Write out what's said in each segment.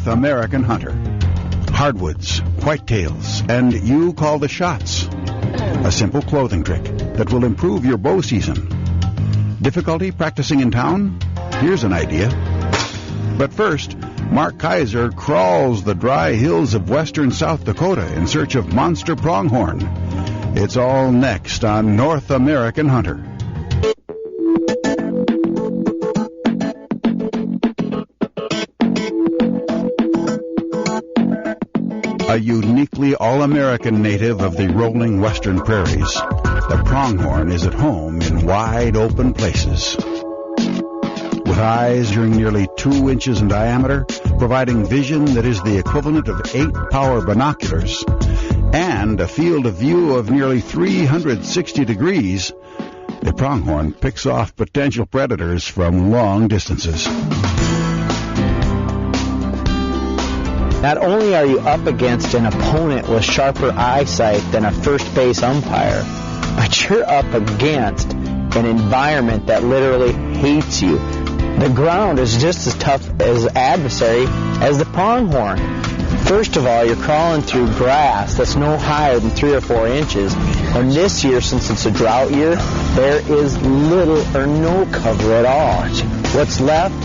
North American hunter. Hardwoods, whitetails, and you call the shots. A simple clothing trick that will improve your bow season. Difficulty practicing in town? Here's an idea. But first, Mark Kaiser crawls the dry hills of western South Dakota in search of monster pronghorn. It's all next on North American Hunter. A uniquely all-American native of the rolling western prairies, the pronghorn is at home in wide open places. With eyes nearly 2 inches in diameter, providing vision that is the equivalent of 8 power binoculars, and a field of view of nearly 360 degrees, the pronghorn picks off potential predators from long distances. Not only are you up against an opponent with sharper eyesight than a first base umpire, but you're up against an environment that literally hates you. The ground is just as tough as adversary as the pronghorn. First of all, you're crawling through grass that's no higher than 3 or 4 inches. And this year, since it's a drought year, there is little or no cover at all. What's left?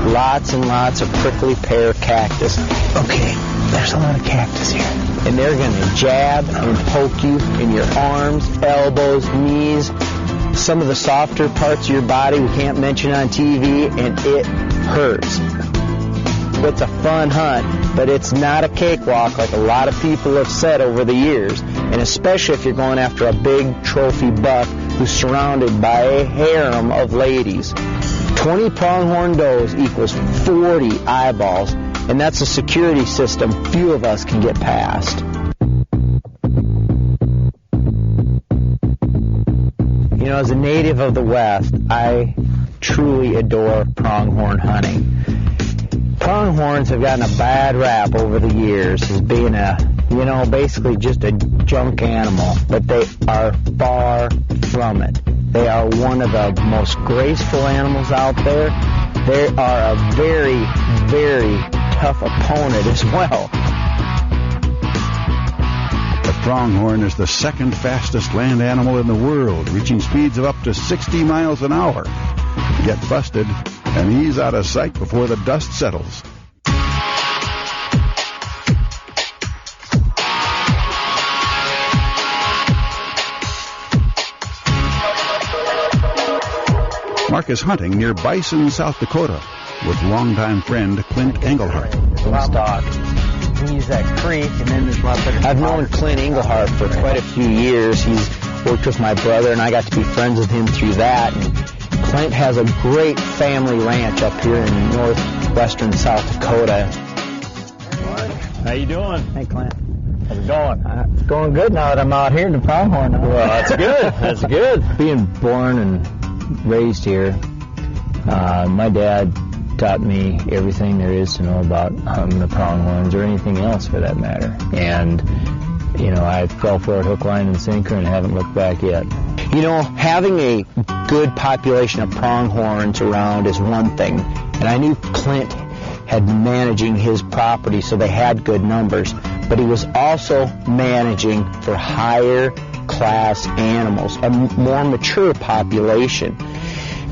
Lots and lots of prickly pear cactus. Okay, there's a lot of cactus here. And they're going to jab and poke you in your arms, elbows, knees, some of the softer parts of your body we can't mention on TV, and it hurts. It's a fun hunt, but it's not a cakewalk like a lot of people have said over the years, and especially if you're going after a big trophy buck who's surrounded by a harem of ladies. 20 pronghorn does equals 40 eyeballs, and that's a security system few of us can get past. You know, as a native of the West, I truly adore pronghorn hunting. Pronghorns have gotten a bad rap over the years as being basically just a junk animal, but they are far from it. They are one of the most graceful animals out there. They are a very, very tough opponent as well. The pronghorn is the second fastest land animal in the world, reaching speeds of up to 60 miles an hour. Get busted, and he's out of sight before the dust settles. Mark is hunting near Bison, South Dakota, with longtime friend Clint Engelhart. He's that creek, and then there's I've known Clint Engelhart for quite a few years. He's worked with my brother, and I got to be friends with him through that. And Clint has a great family ranch up here in northwestern South Dakota. How you doing? Hey, Clint. How's it going? It's going good now that I'm out here in the pronghorn. Well, that's good. That's good. Being born and raised here, my dad taught me everything there is to know about hunting the pronghorns, or anything else for that matter. And, I fell for it hook, line, and sinker, and haven't looked back yet. Having a good population of pronghorns around is one thing. And I knew Clint had managing his property, so they had good numbers. But he was also managing for higher class animals, a more mature population.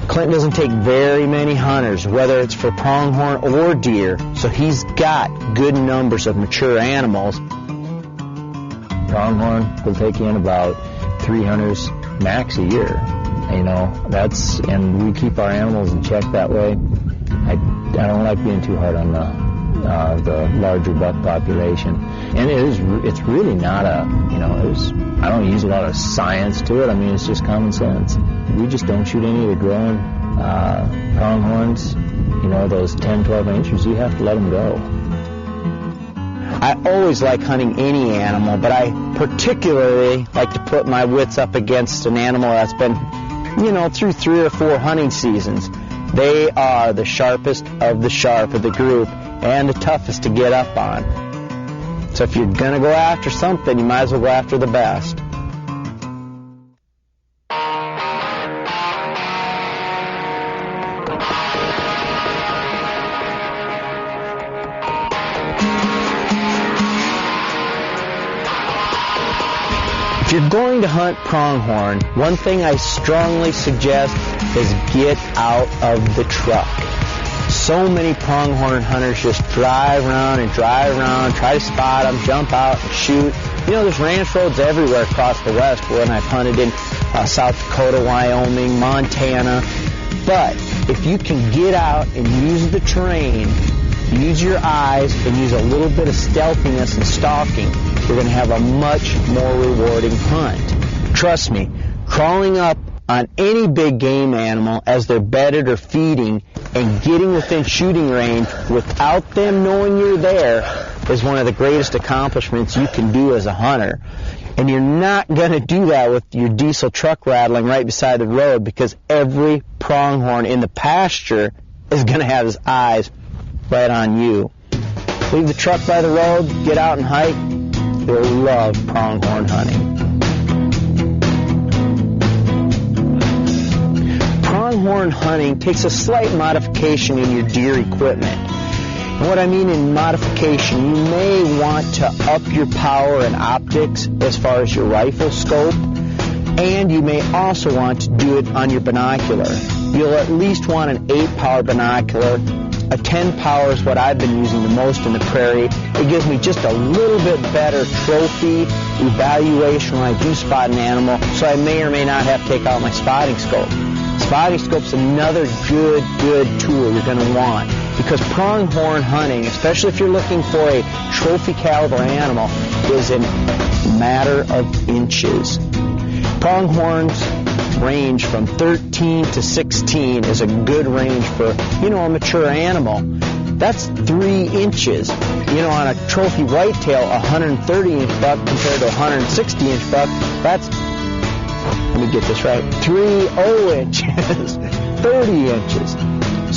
Clint doesn't take very many hunters, whether it's for pronghorn or deer, so he's got good numbers of mature animals. Pronghorn will take in about 3 hunters max a year. And we keep our animals in check that way. I don't like being too hard on the larger buck population. And it's really not I don't use a lot of science to it. It's just common sense. We just don't shoot any of the growing pronghorns. Those 10, 12 inches, you have to let them go. I always like hunting any animal, but I particularly like to put my wits up against an animal that's been, through 3 or 4 hunting seasons. They are the sharpest of the sharp of the group and the toughest to get up on. So if you're going to go after something, you might as well go after the best. you're going to hunt pronghorn, one thing I strongly suggest is get out of the truck. So many pronghorn hunters just drive around, try to spot them, jump out and shoot. You know, there's ranch roads everywhere across the West when I've hunted in South Dakota, Wyoming, Montana. But if you can get out and use the terrain, use your eyes, and use a little bit of stealthiness and stalking, you're going to have a much more rewarding hunt. Trust me, crawling up on any big game animal as they're bedded or feeding and getting within shooting range without them knowing you're there is one of the greatest accomplishments you can do as a hunter. And you're not going to do that with your diesel truck rattling right beside the road, because every pronghorn in the pasture is going to have his eyes right on you. Leave the truck by the road, get out and hike. You'll love pronghorn hunting. Pronghorn hunting takes a slight modification in your deer equipment. And what I mean in modification, you may want to up your power and optics as far as your rifle scope, and you may also want to do it on your binocular. You'll at least want an 8-power binocular. A 10-power is what I've been using the most in the prairie. It gives me just a little bit better trophy evaluation when I do spot an animal, so I may or may not have to take out my spotting scope. Spotting scope's another good tool you're going to want, because pronghorn hunting, especially if you're looking for a trophy caliber animal, is a matter of inches. Pronghorns range from 13 to 16 is a good range for, a mature animal. That's 3 inches. On a trophy whitetail, a 130-inch buck compared to a 160-inch buck, that's, let me get this right, 30 inches, 30 inches.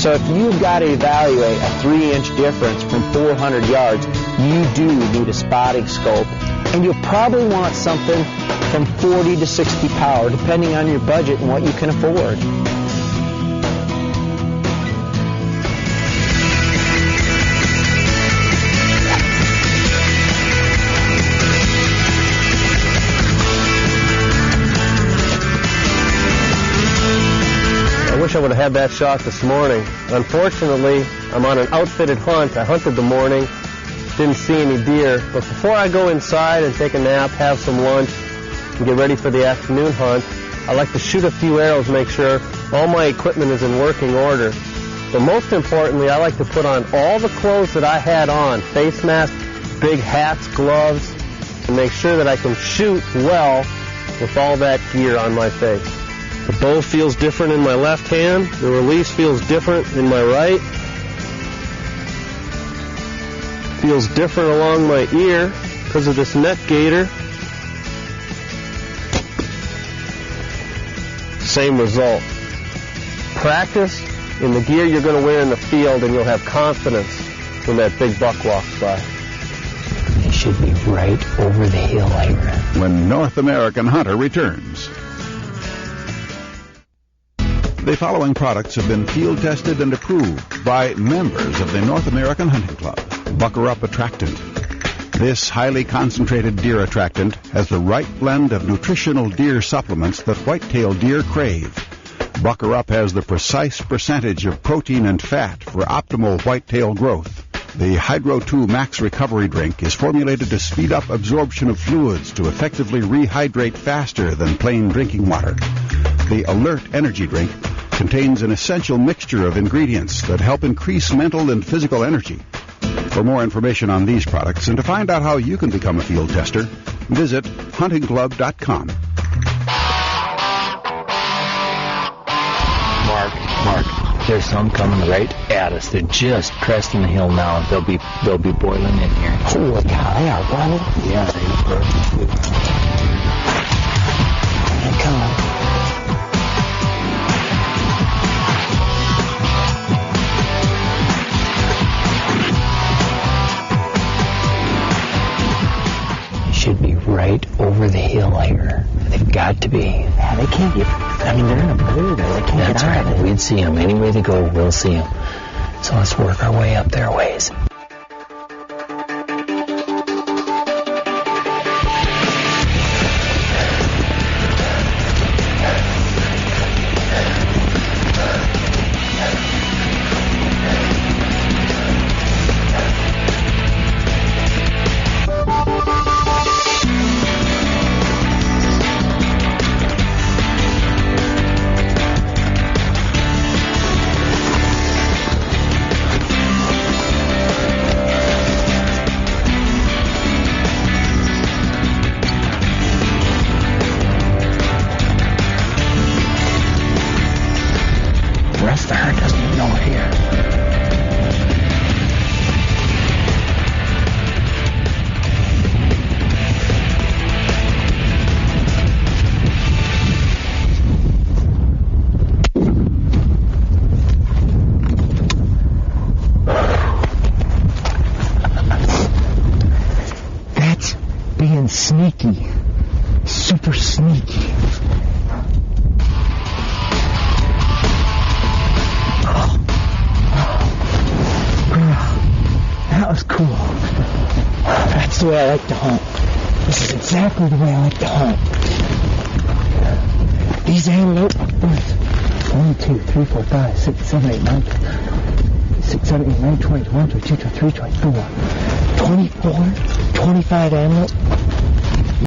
So if you've got to evaluate a 3-inch difference from 400 yards, you do need a spotting scope. And you'll probably want something from 40 to 60 power, depending on your budget and what you can afford. I wish I would have had that shot this morning. Unfortunately, I'm on an outfitted hunt. I hunted the morning, didn't see any deer. But before I go inside and take a nap, have some lunch, and get ready for the afternoon hunt, I like to shoot a few arrows, make sure all my equipment is in working order. But most importantly, I like to put on all the clothes that I had on, face mask, big hats, gloves, and make sure that I can shoot well with all that gear on my face. The bow feels different in my left hand. The release feels different in my right. Feels different along my ear because of this neck gaiter. Same result. Practice in the gear you're going to wear in the field, and you'll have confidence when that big buck walks by. It should be right over the hill here. When North American Hunter returns. The following products have been field tested and approved by members of the North American Hunting Club. Bucker Up Attractant. This highly concentrated deer attractant has the right blend of nutritional deer supplements that whitetail deer crave. Bucker Up has the precise percentage of protein and fat for optimal whitetail growth. The Hydro 2 Max Recovery Drink is formulated to speed up absorption of fluids to effectively rehydrate faster than plain drinking water. The Alert Energy Drink contains an essential mixture of ingredients that help increase mental and physical energy. For more information on these products and to find out how you can become a field tester, visit huntingclub.com. Mark, there's some coming right at us. They're just cresting the hill now. They'll be boiling in here. Holy cow, they are running. Yeah, they are. Here they come. Should be right over the hill here. They've got to be. Yeah, they can't get. I mean, they're in a blue there. They can't That's get out right. of it. We'd see them. Any way they go, we'll see them. So let's work our way up their ways. Thank you. That was cool. That's the way I like to hunt. This is exactly the way I like to hunt. These antelope, 1, 2, 3, 4, 5, 6, 7, 8, 9, 6, 7, 8, 9, 20, 21, 22, 23, 24, 24, 25 antelope.